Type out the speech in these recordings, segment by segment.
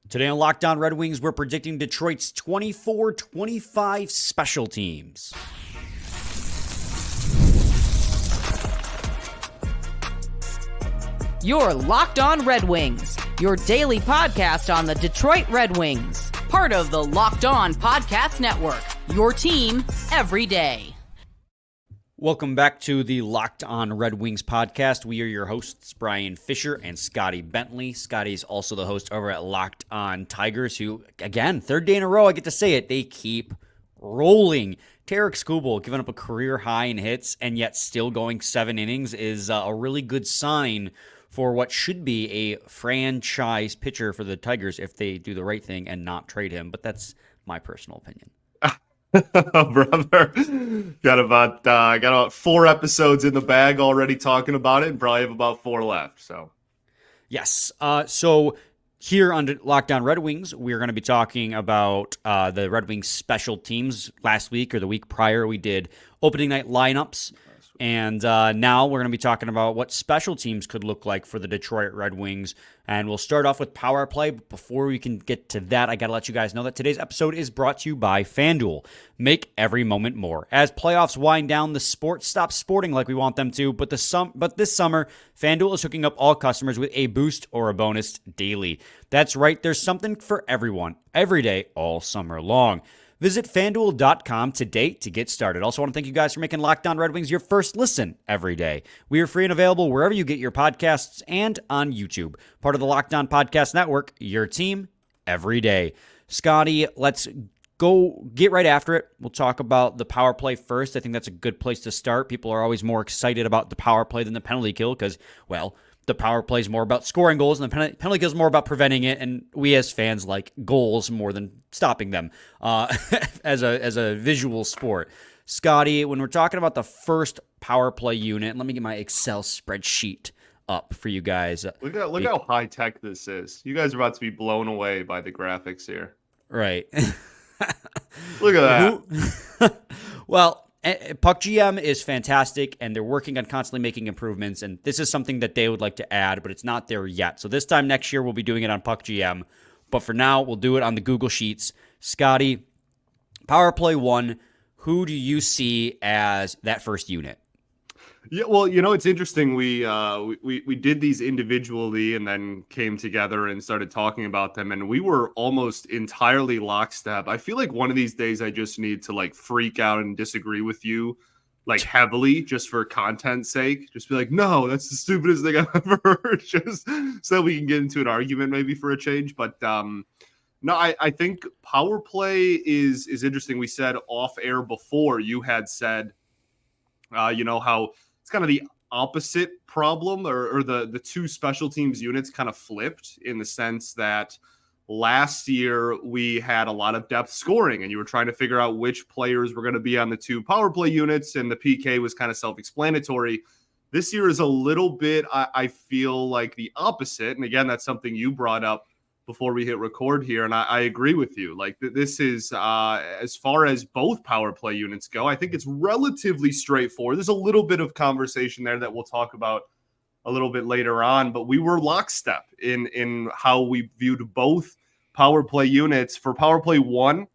Today on Locked On Red Wings, we're predicting Detroit's 24-25 special teams. You're Locked On Red Wings, your daily podcast on the Detroit Red Wings. Part of the Locked On Podcast Network, your team every day. Welcome back to the Locked On Red Wings podcast. We are your hosts, Brian Fisher and Scotty Bentley. Scotty's also the host over at Locked On Tigers, who, again, third day in a row, I get to say it, they keep rolling. Tarik Skubal giving up a career high in hits and yet still going 7 innings is a really good sign for what should be a franchise pitcher for the Tigers if they do the right thing and not trade him. But that's my personal opinion. Brother, got about 4 episodes in the bag already talking about it, and probably have about 4 left. So, yes. So here on Locked On Red Wings, we're going to be talking about the Red Wings special teams. Last week or the week prior, we did opening night lineups. And now we're going to be talking about what special teams could look like for the Detroit Red Wings. And we'll start off with power play. But before we can get to that, I got to let you guys know that today's episode is brought to you by FanDuel. Make every moment more. As playoffs wind down, the sport stops sporting like we want them to. But this summer, FanDuel is hooking up all customers with a boost or a bonus daily. That's right. There's something for everyone, every day, all summer long. Visit FanDuel.com today to get started. Also want to thank you guys for making Locked On Red Wings your first listen every day. We are free and available wherever you get your podcasts and on YouTube. Part of the Locked On Podcast Network, your team every day. Scotty, let's go get right after it. We'll talk about the power play first. I think that's a good place to start. People are always more excited about the power play than the penalty kill because, well, the power play is more about scoring goals, and the penalty kill is more about preventing it. And we as fans like goals more than stopping them as a visual sport. Scotty, when we're talking about the first power play unit, let me get my Excel spreadsheet up for you guys. Look how high tech this is. You guys are about to be blown away by the graphics here. Right. Look at that. Well, Puck GM is fantastic, and they're working on constantly making improvements, and this is something that they would like to add, but it's not there yet. So this time next year, we'll be doing it on Puck GM, but for now, we'll do it on the Google Sheets. Scotty, Power Play 1, who do you see as that first unit? Yeah, well, it's interesting. We did these individually and then came together and started talking about them, and we were almost entirely lockstep. I feel like one of these days I just need to freak out and disagree with you heavily just for content's sake. Just be like, no, that's the stupidest thing I've ever heard, just so that we can get into an argument maybe for a change. But no, I think power play is interesting. We said off air before, you had said how it's kind of the opposite problem, or the two special teams units kind of flipped in the sense that last year we had a lot of depth scoring and you were trying to figure out which players were going to be on the two power play units, and the PK was kind of self-explanatory. This year is a little bit, I feel like, the opposite. And again, that's something you brought up before we hit record here, and I agree with you. This is, as far as both power play units go, I think it's relatively straightforward. There's a little bit of conversation there that we'll talk about a little bit later on, but we were lockstep in how we viewed both power play units. For Power Play 1,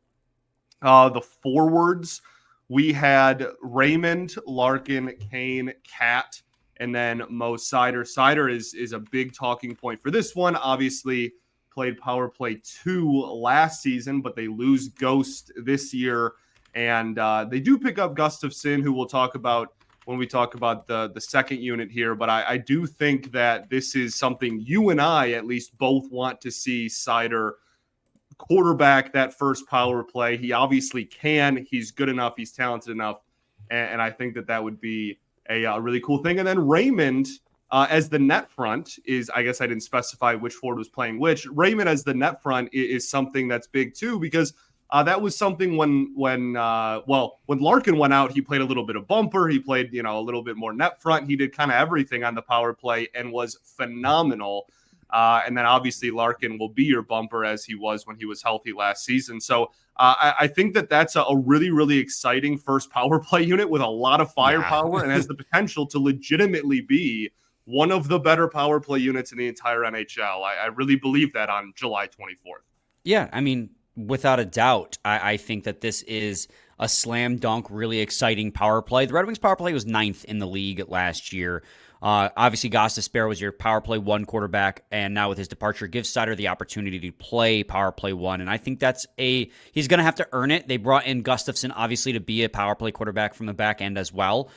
the forwards, we had Raymond, Larkin, Kane, Cat, and then Mo Seider. Seider is a big talking point for this one. Obviously, played Power Play 2 last season, but they lose Ghost this year. And they do pick up Gustafsson, who we'll talk about when we talk about the second unit here. But I do think that this is something you and I at least both want to see Seider quarterback that first power play. He obviously can. He's good enough. He's talented enough. And I think that would be a really cool thing. And then Raymond, as the net front is, I guess I didn't specify which forward was playing which. Raymond as the net front is something that's big too, because that was something when Larkin went out, he played a little bit of bumper. He played, a little bit more net front. He did kind of everything on the power play and was phenomenal. And then obviously Larkin will be your bumper as he was when he was healthy last season. So I think that's a really, really exciting first power play unit with a lot of firepower and has the potential to legitimately be one of the better power play units in the entire NHL. I really believe that on July 24th. Yeah, I mean, without a doubt, I think that this is a slam dunk, really exciting power play. The Red Wings power play was 9th in the league last year. Obviously, Gostisbehere was your power play 1 quarterback, and now with his departure, gives Seider the opportunity to play power play 1. And I think he's going to have to earn it. They brought in Gustafsson, obviously, to be a power play quarterback from the back end as well.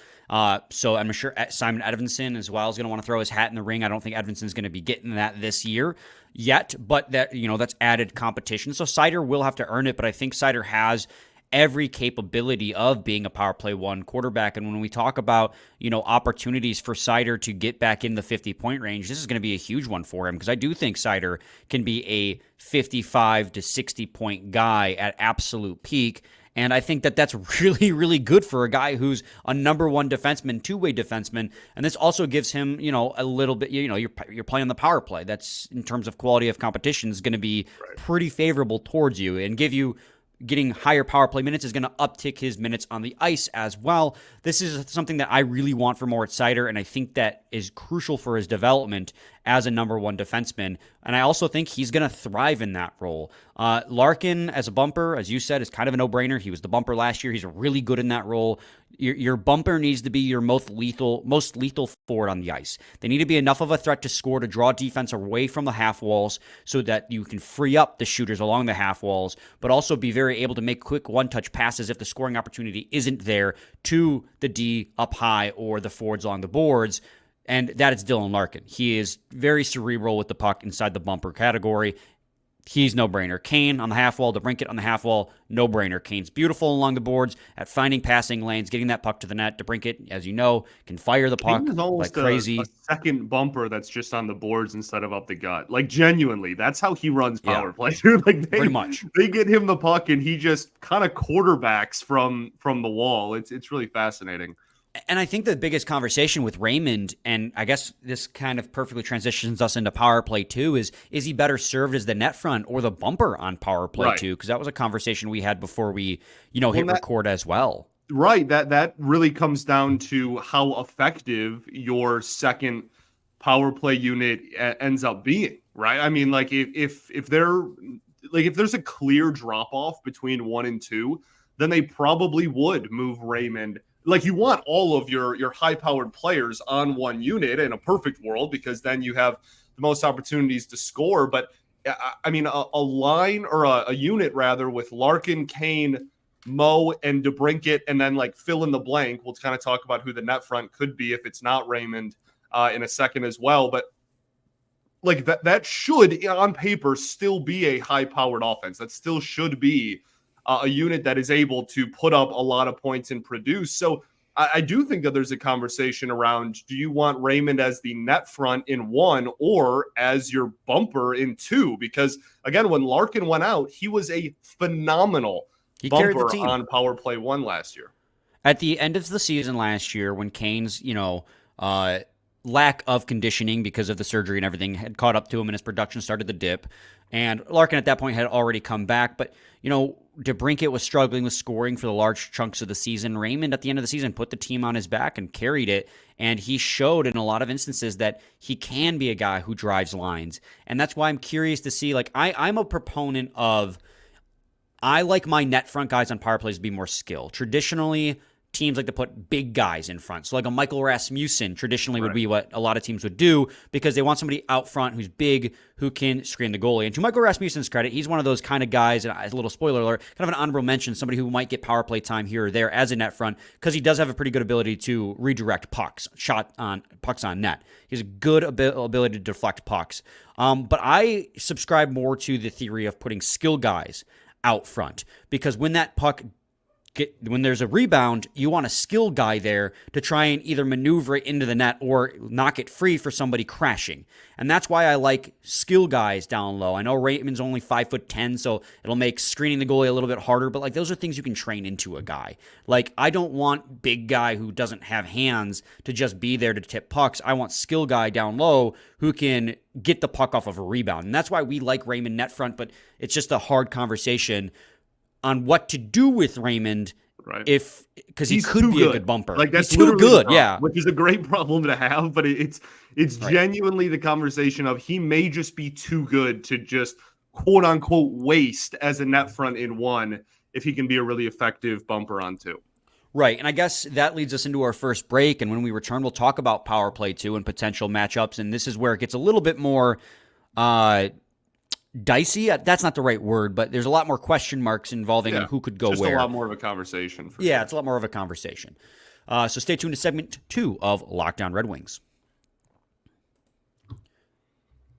So I'm sure Simon Edvinsson as well is going to want to throw his hat in the ring. I don't think Edvinsson's going to be getting that this year yet, but that's added competition. So Seider will have to earn it, but I think Seider has every capability of being a power play 1 quarterback. And when we talk about, opportunities for Seider to get back in the 50-point range, this is going to be a huge one for him, because I do think Seider can be a 55 to 60-point guy at absolute peak. And I think that that's really, really good for a guy who's a number 1 defenseman, 2-way defenseman. And this also gives him, a little bit, you're playing the power play. That's, in terms of quality of competition, is going to be pretty favorable towards you, and give you getting higher power play minutes is going to uptick his minutes on the ice as well. This is something that I really want for Moritz Seider, and I think that is crucial for his development as a number 1 defenseman. And I also think he's going to thrive in that role. Larkin as a bumper, as you said, is kind of a no-brainer. He was the bumper last year. He's really good in that role. Your bumper needs to be your most lethal forward on the ice. They need to be enough of a threat to score, to draw defense away from the half walls so that you can free up the shooters along the half walls, but also be very able to make quick one-touch passes if the scoring opportunity isn't there to the D up high or the forwards along the boards. And that is Dylan Larkin. He is very cerebral with the puck inside the bumper category. He's no-brainer. Kane on the half wall, DeBrincat on the half wall, no-brainer. Kane's beautiful along the boards at finding passing lanes, getting that puck to the net. DeBrincat, as you know, can fire the puck like crazy. A second bumper that's just on the boards instead of up the gut. Like, genuinely, that's how he runs power play. Like, pretty much. They get him the puck and he just kind of quarterbacks from the wall. It's really fascinating. And I think the biggest conversation with Raymond, and I guess this kind of perfectly transitions us into power play too, is he better served as the net front or the bumper on power play too? Because that was a conversation we had before we, hit record as well. Right. That really comes down to how effective your second power play unit ends up being. Right. I mean, like if there's a clear drop off between 1 and 2, then they probably would move Raymond. Like, you want all of your high-powered players on one unit in a perfect world, because then you have the most opportunities to score. But, I mean, a line, or a unit, rather, with Larkin, Kane, Mo, and DeBrincat, and then, like, fill in the blank. We'll kind of talk about who the net front could be if it's not Raymond in a second as well. But, like, that should, on paper, still be a high-powered offense. That still should be a unit that is able to put up a lot of points and produce. So I do think that there's a conversation around, do you want Raymond as the net front in 1 or as your bumper in 2? Because, again, when Larkin went out, he was a phenomenal bumper on power play 1 last year. At the end of the season last year, when Kane's, lack of conditioning because of the surgery and everything had caught up to him and his production started to dip, and Larkin at that point had already come back, but, DeBrincat was struggling with scoring for the large chunks of the season. Raymond, at the end of the season, put the team on his back and carried it, and he showed in a lot of instances that he can be a guy who drives lines. And that's why I'm curious to see, like, I'm a proponent of, I like my net front guys on power plays to be more skilled. Traditionally, teams like to put big guys in front. So like a Michael Rasmussen traditionally would be what a lot of teams would do, because they want somebody out front who's big, who can screen the goalie. And to Michael Rasmussen's credit, he's one of those kind of guys, and as a little spoiler alert, kind of an honorable mention, somebody who might get power play time here or there as a net front, because he does have a pretty good ability to redirect pucks on net. He has a good ability to deflect pucks. But I subscribe more to the theory of putting skill guys out front, because when that puck when there's a rebound, you want a skill guy there to try and either maneuver it into the net or knock it free for somebody crashing. And that's why I like skill guys down low. I know Raymond's only 5'10", so it'll make screening the goalie a little bit harder, but like those are things you can train into a guy. Like, I don't want big guy who doesn't have hands to just be there to tip pucks. I want skill guy down low who can get the puck off of a rebound. And that's why we like Raymond net front, but it's just a hard conversation on what to do with Raymond right? because he He's could too be a good. good bumper. Like that's He's too literally the good, problem, yeah. which is a great problem to have. But it's Right. genuinely the conversation of he may just be too good to just quote unquote waste as a net front in one if he can be a really effective bumper on two. Right, and I guess that leads us into our first break, and when we return, we'll talk about Power Play 2 and potential matchups, and this is where it gets a little bit more dicey. That's not the right word, but there's a lot more question marks involving who could go just where. a lot more of a conversation. For Yeah, sure. it's a lot more of a conversation. So stay tuned to segment 2 of Locked On Red Wings.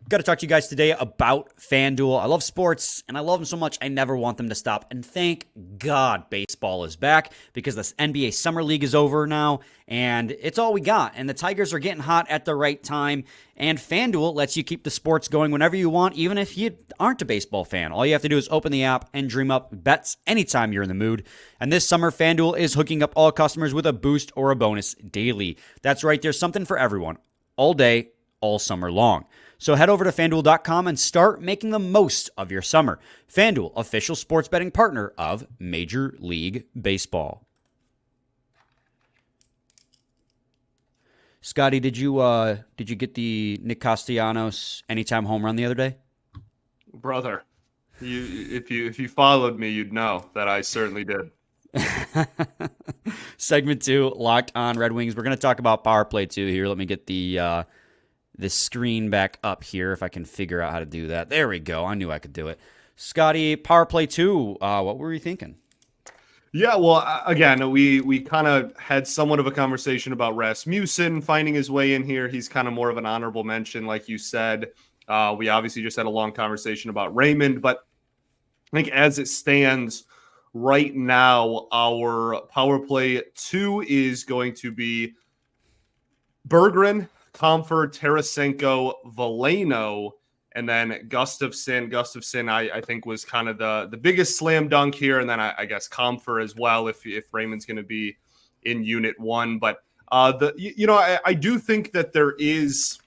Got to talk to you guys today about FanDuel. I love sports, and I love them so much, I never want them to stop. And thank God baseball is back, because the NBA Summer League is over now, and it's all we got. And the Tigers are getting hot at the right time, and FanDuel lets you keep the sports going whenever you want, even if you aren't a baseball fan. All you have to do is open the app and dream up bets anytime you're in the mood. And this summer, FanDuel is hooking up all customers with a boost or a bonus daily. That's right, there's something for everyone, all day, all summer long. So head over to FanDuel.com and start making the most of your summer. FanDuel, official sports betting partner of Major League Baseball. Scotty, did you get the Nick Castellanos anytime home run the other day? Brother, if you followed me, you'd know that I certainly did. Segment 2, Locked On Red Wings. We're going to talk about Power Play 2 here. Let me get the screen back up here if I can figure out how to do that. There we go. I knew I could do it. Scotty, Power Play 2, what were you thinking? Yeah, well, again, we kind of had somewhat of a conversation about Rasmussen finding his way in here. He's kind of more of an honorable mention, like you said. We obviously just had a long conversation about Raymond, but I think as it stands right now, our Power Play 2 is going to be Berggren, Comfort, Tarasenko, Veleno, and then Gustafsson. Gustafsson, I think, was kind of the biggest slam dunk here, and then I guess Comfort as well if Raymond's going to be in Unit 1. But I do think that there is,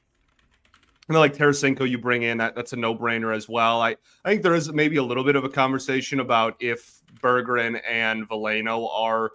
like Tarasenko, you bring in that's a no brainer as well. I think there is maybe a little bit of a conversation about if Berggren and Veleno are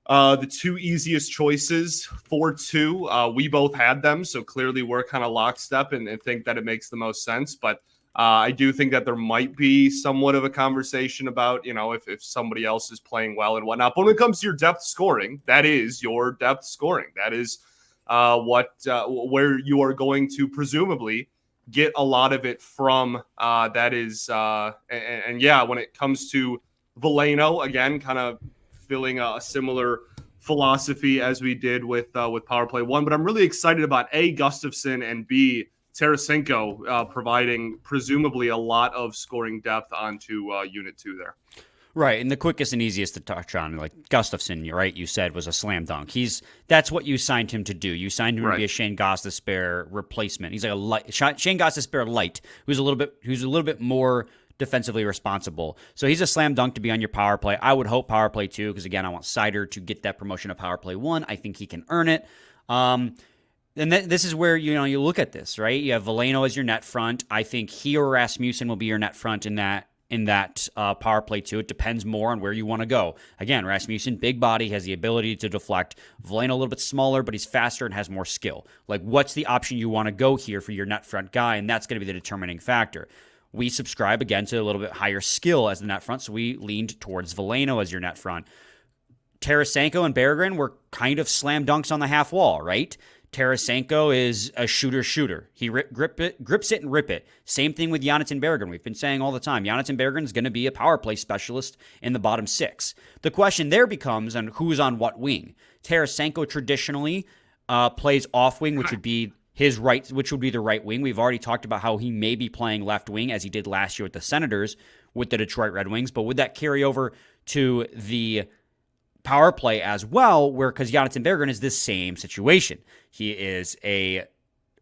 the two easiest choices for 2. We both had them, so clearly we're kind of lockstep and think that it makes the most sense. But I do think that there might be somewhat of a conversation about, if somebody else is playing well and whatnot. But when it comes to your depth scoring, that is your depth scoring. That is where you are going to presumably get a lot of it from. That is, and yeah, when it comes to Veleno, again, kind of filling a similar philosophy as we did with Power Play 1. But I'm really excited about A, Gustafsson, and B, Tarasenko providing presumably a lot of scoring depth onto Unit 2 there. Right, and the quickest and easiest to touch on, like Gustafsson, right, you said was a slam dunk. That's what you signed him to do. You signed him to be a Shane Gostisbehere replacement. He's like a light, Shane Gostisbehere light, who's a little bit more defensively responsible. So he's a slam dunk to be on your Power Play. I would hope Power Play 2, because again, I want Seider to get that promotion of Power Play 1. I think he can earn it. And this is where you look at this, right? You have Veleno as your net front. I think he or Rasmussen will be your net front in that Power Play 2. It depends more on where you want to go. Again, Rasmussen, big body, has the ability to deflect. Veleno a little bit smaller, but he's faster and has more skill. Like, what's the option you want to go here for your net front guy? And that's going to be the determining factor. We subscribe, again, to a little bit higher skill as the net front, so we leaned towards Veleno as your net front. Tarasenko and Berggren were kind of slam dunks on the half wall, right? Tarasenko is a shooter. He grips it and rip it. Same thing with Jonathan Berggren. We've been saying all the time, Jonathan Berggren is going to be a power play specialist in the bottom 6. The question there becomes on who's on what wing. Tarasenko traditionally plays off wing, which would be his right, which would be the right wing. We've already talked about how he may be playing left wing, as he did last year with the Senators with the Detroit Red Wings. But would that carry over to the power play as well, because Jonathan Berggren is this same situation? He is a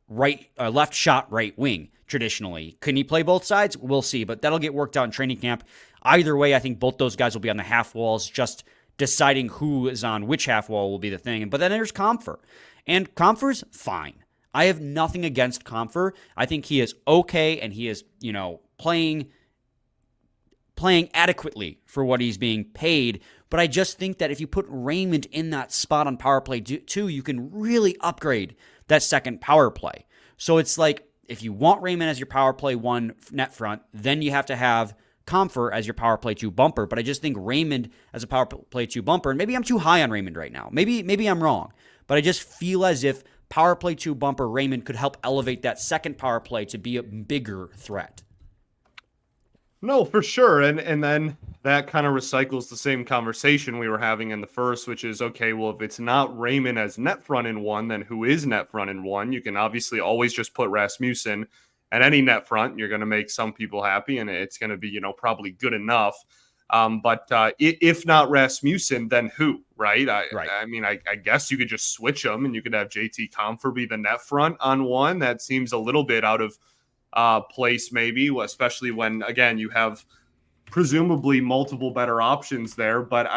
left shot right wing traditionally. Can he play both sides? We'll see, but that'll get worked out in training camp. Either way, I think both those guys will be on the half walls. Just deciding who is on which half wall will be the thing. But then there's Compher, and Compher's fine. I have nothing against Compher. I think he is okay, and he is, playing playing adequately for what he's being paid. But I just think that if you put Raymond in that spot on power play 2, you can really upgrade that second power play. So it's like, if you want Raymond as your power play 1 net front, then you have to have Compher as your power play 2 bumper. But I just think Raymond as a power play 2 bumper, and maybe I'm too high on Raymond right now. Maybe I'm wrong. But I just feel as if power play 2 bumper Raymond could help elevate that second power play to be a bigger threat. No, for sure. And then that kind of recycles the same conversation we were having in the first, which is, okay, well, if it's not Raymond as net front in 1, then who is net front in 1? You can obviously always just put Rasmussen at any net front. You're going to make some people happy, and it's going to be, probably good enough. But if not Rasmussen, then who, right? I mean, I guess you could just switch them, and you could have JT Compher be the net front on 1. That seems a little bit out of place, maybe, especially when, again, you have presumably multiple better options there. But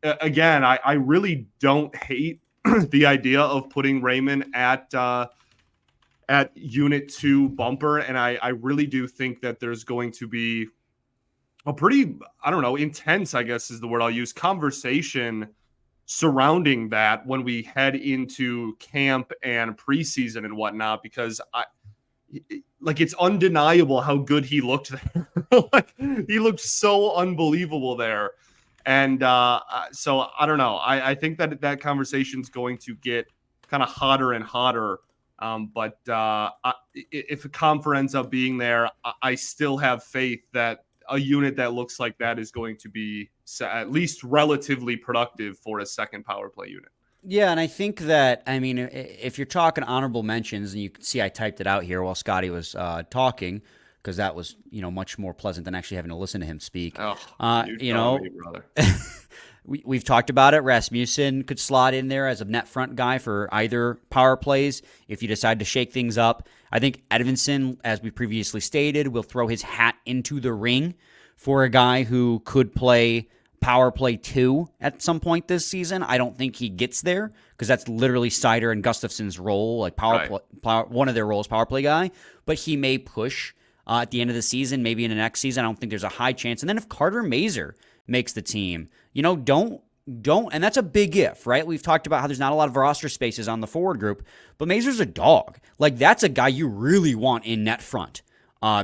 I really don't hate the idea of putting Raymond at unit 2 bumper. And I really do think that there's going to be a pretty, intense, I guess is the word I'll use, conversation surrounding that when we head into camp and preseason and whatnot, because it's undeniable how good he looked there. He looked so unbelievable there. And so I don't know. I think that conversation's going to get kind of hotter and hotter. But if a Compher ends up being there, I still have faith that a unit that looks like that is going to be at least relatively productive for a second power play unit. Yeah, and I think that, if you're talking honorable mentions, and you can see I typed it out here while Scotty was talking, because that was, much more pleasant than actually having to listen to him speak. Brother. We've talked about it. Rasmussen could slot in there as a net front guy for either power plays if you decide to shake things up. I think Edvinsson, as we previously stated, will throw his hat into the ring for a guy who could play power play 2 at some point this season. I don't think he gets there because that's literally Seider and Gustafsson's role, like one of their roles, power play guy. But he may push at the end of the season, maybe in the next season. I don't think there's a high chance. And then if Carter Mazur makes the team, don't, and that's a big if, right? We've talked about how there's not a lot of roster spaces on the forward group, but Mazur's a dog. Like, that's a guy you really want in net front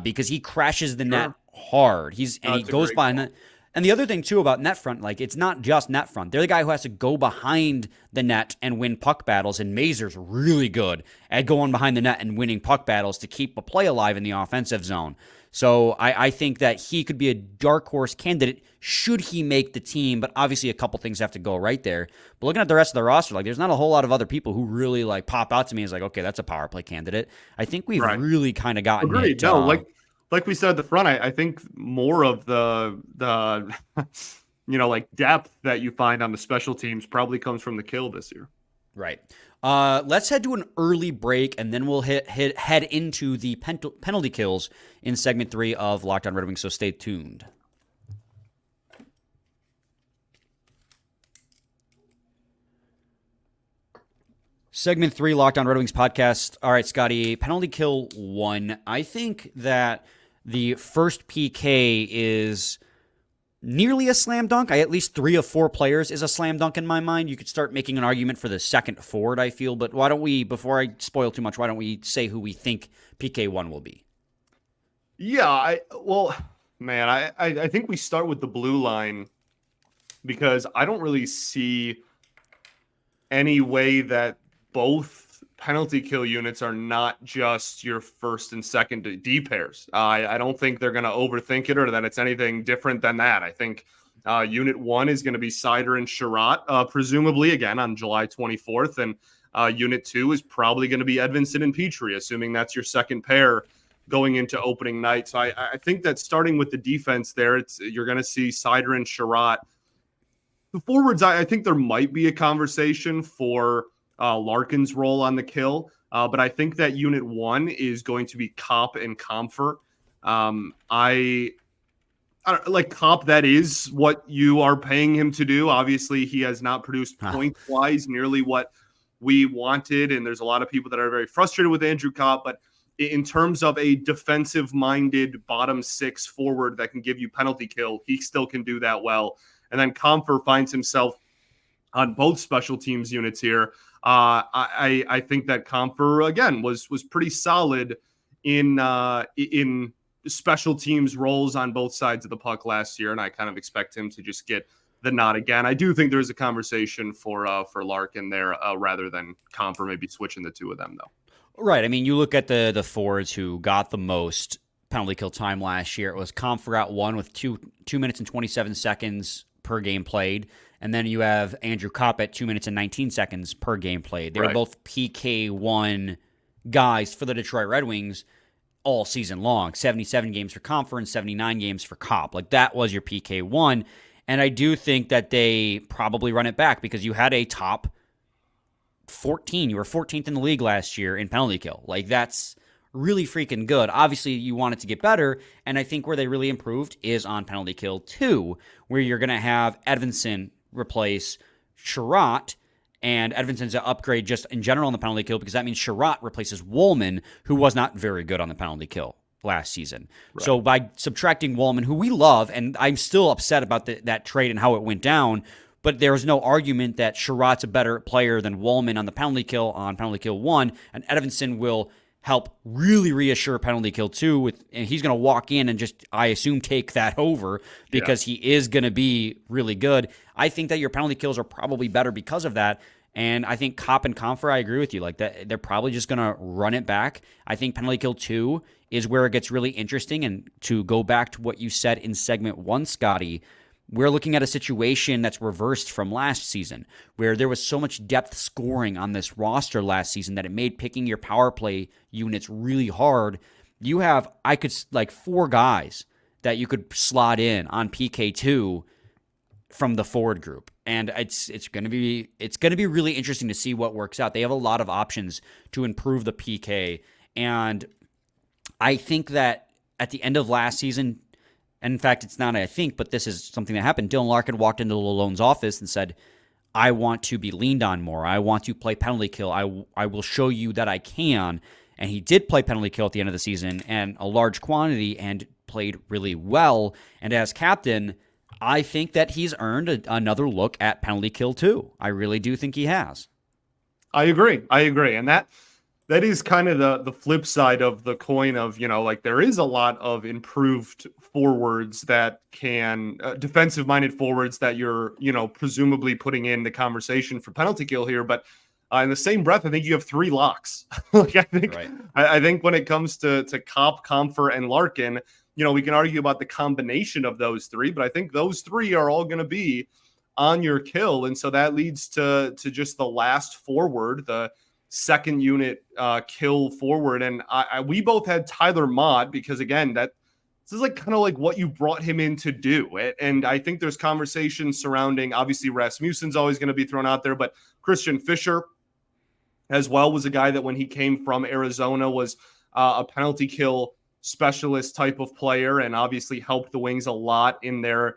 because he crashes the net hard. He goes by net. And the other thing, too, about net front, it's not just net front. They're the guy who has to go behind the net and win puck battles, and Mazur's really good at going behind the net and winning puck battles to keep a play alive in the offensive zone. So I think that he could be a dark horse candidate should he make the team, but obviously a couple things have to go right there. But looking at the rest of the roster, there's not a whole lot of other people who really pop out to me as okay, that's a power play candidate. I think we've really kind of gotten Agreed. it. Like we said at the front, I think more of the depth that you find on the special teams probably comes from the kill this year. Right. Let's head to an early break, and then we'll head into the penalty kills in segment 3 of Locked On Red Wings, so stay tuned. Segment 3, Locked On Red Wings podcast. All right, Scotty, penalty kill 1. I think that the first PK is nearly a slam dunk. At least 3 of 4 players is a slam dunk in my mind. You could start making an argument for the second forward, I feel. But why don't we, before I spoil too much, why don't we say who we think PK 1 will be? Yeah, I think we start with the blue line because I don't really see any way that both penalty kill units are not just your first and second D pairs. I don't think they're going to overthink it or that it's anything different than that. I think unit 1 is going to be Seider and Sherratt, presumably again on July 24th. And unit 2 is probably going to be Edvinsson and Petrie, assuming that's your second pair going into opening night. So I think that starting with the defense there, you're going to see Seider and Sherratt. The forwards, I think there might be a conversation for Larkin's role on the kill, but I think that unit 1 is going to be Copp and Compher. I don't like Copp. That is what you are paying him to do. Obviously, he has not produced point-wise nearly what we wanted, and there's a lot of people that are very frustrated with Andrew Copp, but in terms of a defensive-minded bottom six forward that can give you penalty kill, he still can do that well. And then Compher finds himself on both special teams units here. I think that Compher, again, was pretty solid in special teams roles on both sides of the puck last year, and I kind of expect him to just get the nod again. I do think there's a conversation for Larkin there rather than Compher maybe switching the two of them, though. Right. I mean, you look at the forwards who got the most penalty kill time last year. It was Compher at one with 2 minutes and 27 seconds per game played. And then you have Andrew Kopp at 2 minutes and 19 seconds per game played. They were both PK1 guys for the Detroit Red Wings all season long. 77 games for Compher and 79 games for Kopp. Like, that was your PK1. And I do think that they probably run it back because you had a top 14. You were 14th in the league last year in penalty kill. Like, that's really freaking good. Obviously, you want it to get better, and I think where they really improved is on penalty kill 2, where you're going to have Edvinsson replace Sherratt, and Edvinsson's an upgrade just in general on the penalty kill because that means Sherratt replaces Woolman, who was not very good on the penalty kill last season. Right. So by subtracting Woolman, who we love, and I'm still upset about that trade and how it went down, but there was no argument that Sherratt's a better player than Woolman on the penalty kill on penalty kill 1, and Edvinsson will help really reassure penalty kill 2 and he's going to walk in and just, I assume, take that over because he is going to be really good. I think that your penalty kills are probably better because of that. And I think Kopp and Compher, I agree with you. Like, that, they're probably just going to run it back. I think penalty kill 2 is where it gets really interesting. And to go back to what you said in segment 1, Scotty, we're looking at a situation that's reversed from last season, where there was so much depth scoring on this roster last season that it made picking your power play units really hard. You have, 4 guys that you could slot in on PK2 from the forward group. And it's going to be really interesting to see what works out. They have a lot of options to improve the PK. And I think that at the end of last season, and in fact, it's not I think, but this is something that happened. Dylan Larkin walked into Lalonde's office and said, I want to be leaned on more. I want to play penalty kill. I will show you that I can. And he did play penalty kill at the end of the season and a large quantity and played really well. And as captain, I think that he's earned another look at penalty kill too. I really do think he has. I agree. And that is kind of the flip side of the coin of, there is a lot of improved forwards that can, defensive-minded forwards that you're, presumably putting in the conversation for penalty kill here. But in the same breath, I think you have 3 locks. I think when it comes to Kopp, Compher, and Larkin, we can argue about the combination of those 3, but I think those 3 are all going to be on your kill. And so that leads to just the last forward, the second unit kill forward. And we both had Tyler Motte because, again, this is kind of what you brought him in to do. And I think there's conversations surrounding, obviously Rasmussen's always going to be thrown out there, but Christian Fischer as well was a guy that when he came from Arizona was a penalty kill specialist type of player and obviously helped the Wings a lot in their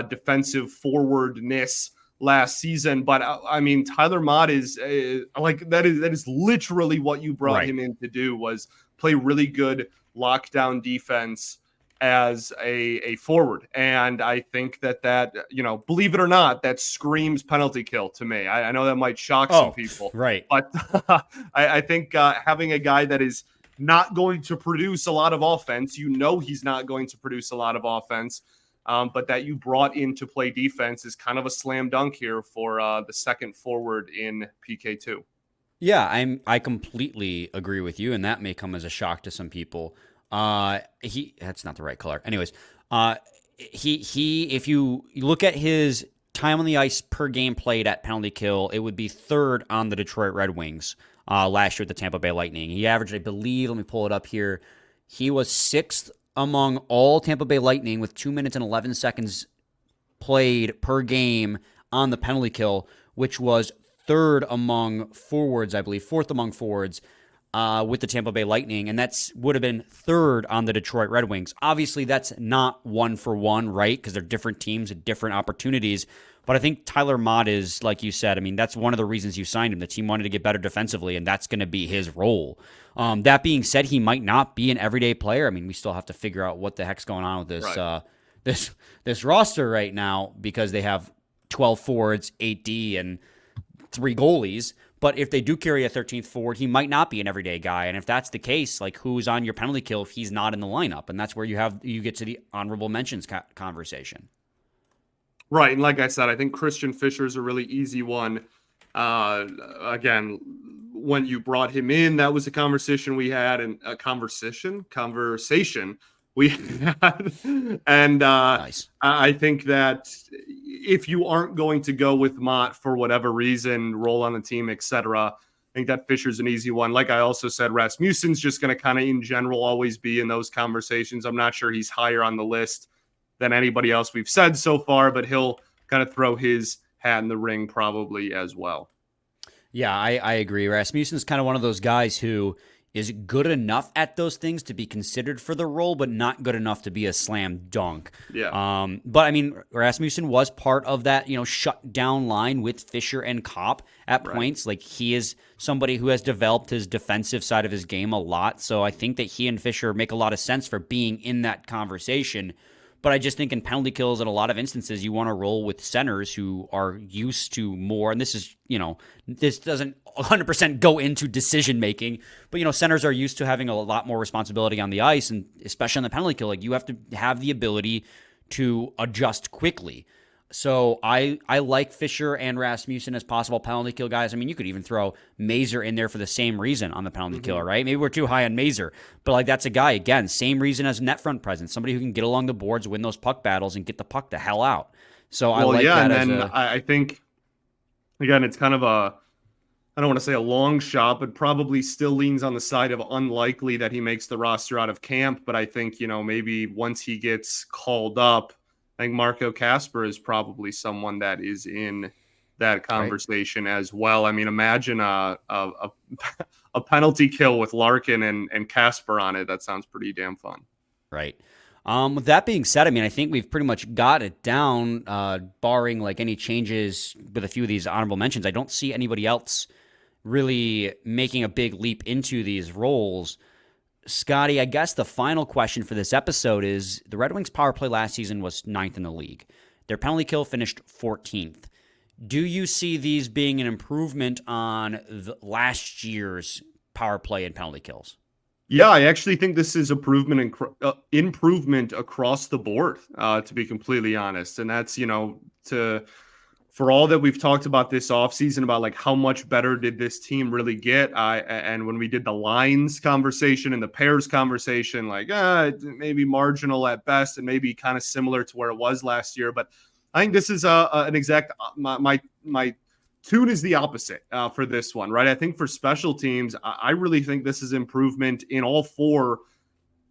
defensive forwardness last season. But I mean, Tyler Motte is that is literally what you brought him in to do, was play really good lockdown defense as a forward. And I think that believe it or not, that screams penalty kill to me. I know that might shock some people, right? But I think having a guy that is not going to produce a lot of offense, he's not going to produce a lot of offense, but that you brought in to play defense is kind of a slam dunk here for the second forward in PK2. Yeah, I completely agree with you, and that may come as a shock to some people. That's not the right color. Anyways, if you look at his time on the ice per game played at penalty kill, it would be 3rd on the Detroit Red Wings last year at the Tampa Bay Lightning. He averaged, I believe, let me pull it up here, he was 6th among all Tampa Bay Lightning with 2 minutes and 11 seconds played per game on the penalty kill, which was 3rd among forwards, I believe, 4th among forwards with the Tampa Bay Lightning, and that's would have been third on the Detroit Red Wings. Obviously, that's not one for one, right? Because they're different teams and different opportunities. But I think Tyler Mott is, like you said, I mean, that's one of the reasons you signed him. The team wanted to get better defensively, and that's going to be his role. That being said, he might not be an everyday player. I mean, we still have to figure out what the heck's going on with this this roster right now, because they have 12 forwards, 8D, and 3 goalies. But if they do carry a 13th forward, he might not be an everyday guy. And if that's the case, like, who's on your penalty kill if he's not in the lineup? And that's where you get to the honorable mentions conversation. Right. And like I said, I think Christian Fischer is a really easy one. Again, when you brought him in, that was a conversation we had, and a conversation we had. And Nice. I think that if you aren't going to go with Mott for whatever reason, role on the team, etc., I think that Fischer's an easy one. Like I also said, Rasmussen's just going to kind of in general always be in those conversations. I'm not sure he's higher on the list than anybody else we've said so far, but he'll kind of throw his hat in the ring probably as well. Yeah, I agree. Rasmussen's kind of one of those guys who is good enough at those things to be considered for the role, but not good enough to be a slam dunk. Yeah. But I mean, Rasmussen was part of that, shut down line with Fischer and Kopp at points. Like, he is somebody who has developed his defensive side of his game a lot. So I think that he and Fischer make a lot of sense for being in that conversation. But I just think in penalty kills, in a lot of instances, you want to roll with centers who are used to more. And this is, this doesn't 100% go into decision making, but, centers are used to having a lot more responsibility on the ice, and especially on the penalty kill. Like, you have to have the ability to adjust quickly. So I like Fischer and Rasmussen as possible penalty kill guys. I mean, you could even throw Mazur in there for the same reason on the penalty killer, right? Maybe we're too high on Mazur, but like, that's a guy, again, same reason as net front presence, somebody who can get along the boards, win those puck battles, and get the puck the hell out. So I like that. And then I think, again, it's kind of I don't want to say a long shot, but probably still leans on the side of unlikely that he makes the roster out of camp. But I think, maybe once he gets called up, I think Marco Kasper is probably someone that is in that conversation as well. I mean, imagine a penalty kill with Larkin and Kasper on it. That sounds pretty damn fun. Right. With that being said, I mean, I think we've pretty much got it down, barring like any changes with a few of these honorable mentions. I don't see anybody else really making a big leap into these roles. Scotty, I guess the final question for this episode is, the Red Wings power play last season was 9th in the league. Their penalty kill finished 14th. Do you see these being an improvement on last year's power play and penalty kills? Yeah, I actually think this is improvement across the board, to be completely honest. And that's, for all that we've talked about this offseason, about like how much better did this team really get? And when we did the lines conversation and the pairs conversation, like maybe marginal at best and maybe kind of similar to where it was last year. But I think this is an exact my tune is the opposite for this one, right? I think for special teams, I really think this is improvement in all 4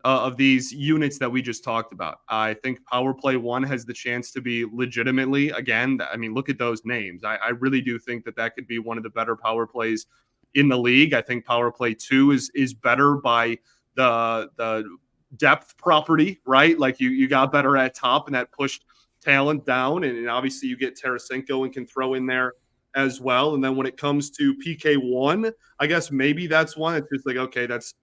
of these units that we just talked about. I think Power Play 1 has the chance to be legitimately, again, I mean, look at those names. I really do think that could be one of the better power plays in the league. I think Power Play 2 is better by the depth property, right? Like you got better at top, and that pushed talent down. And obviously you get Tarasenko and can throw in there as well. And then when it comes to PK1, I guess maybe that's one. It's just like, okay, that's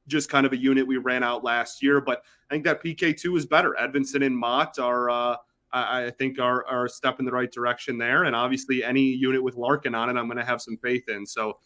just kind of a unit we ran out last year, but I think that PK2 is better. Edvinsson and Mott are, I think, are a step in the right direction there. And obviously, any unit with Larkin on it, I'm going to have some faith in. So,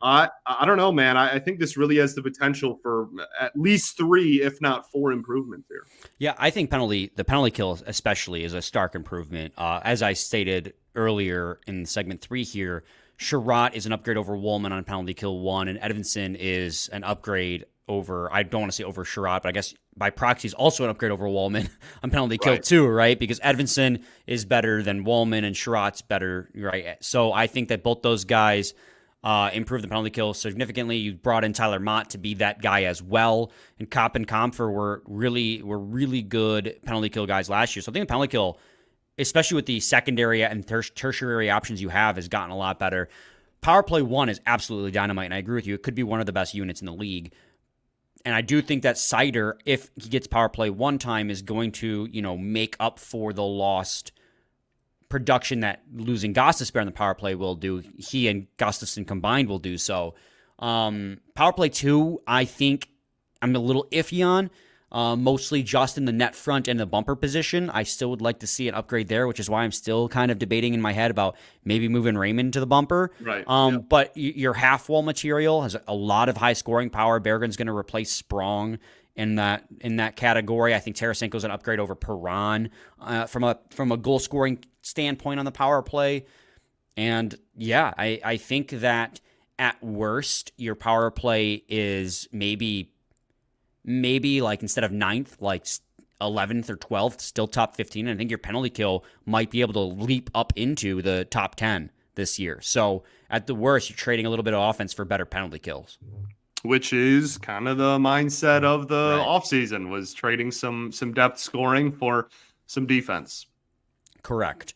I don't know, man. I think this really has the potential for at least 3, if not 4, improvements here. Yeah, I think the penalty kill especially is a stark improvement. As I stated earlier in segment 3 here, Sherratt is an upgrade over Woolman on penalty kill 1, and Edvinsson is an upgrade over, I don't want to say over Sherratt, but I guess by proxy is also an upgrade over Woolman on penalty kill 2, right? Because Edvinsson is better than Woolman and Sherratt's better, right? So I think that both those guys improve the penalty kill significantly. You brought in Tyler Mott to be that guy as well, and Kopp and Comfer were really good penalty kill guys last year. So I think the penalty kill, especially with the secondary and tertiary options you have, has gotten a lot better. power play 1 is absolutely dynamite, and I agree with you. It could be one of the best units in the league. And I do think that Seider, if he gets power play 1 time, is going to, make up for the lost production that losing Gostisbehere on the power play will do. He and Gustafsson combined will do so. Power play 2, I think I'm a little iffy on. Mostly just in the net front and the bumper position. I still would like to see an upgrade there, which is why I'm still kind of debating in my head about maybe moving Raymond to the bumper. Right. But your half wall material has a lot of high scoring power. Bergen's going to replace Sprong in that category. I think Tarasenko's an upgrade over Perron from a goal scoring standpoint on the power play. And yeah, I think that at worst your power play is maybe like instead of 9th, like 11th or 12th, still top 15. And I think your penalty kill might be able to leap up into the top 10 this year. So at the worst, you're trading a little bit of offense for better penalty kills. Which is kind of the mindset of the offseason, was trading some depth scoring for some defense. Correct.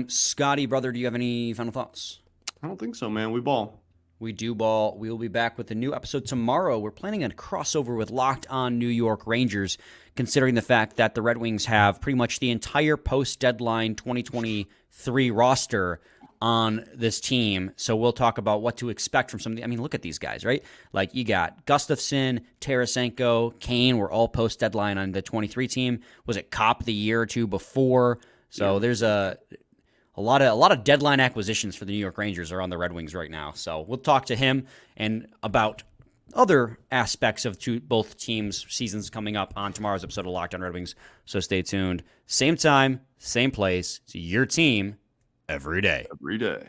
Scotty, brother, do you have any final thoughts? I don't think so, man. We ball. We do ball. We will be back with a new episode tomorrow. We're planning a crossover with Locked On New York Rangers, considering the fact that the Red Wings have pretty much the entire post-deadline 2023 roster on this team. So we'll talk about what to expect from some of the... I mean, look at these guys, right? Like, you got Gustafsson, Tarasenko, Kane were all post-deadline on the 23 team. Was it Kopp the year or two before? So there's a lot of deadline acquisitions for the New York Rangers are on the Red Wings right now. So we'll talk to him and about other aspects of both teams' seasons coming up on tomorrow's episode of Locked On Red Wings. So stay tuned. Same time, same place. It's your team every day. Every day.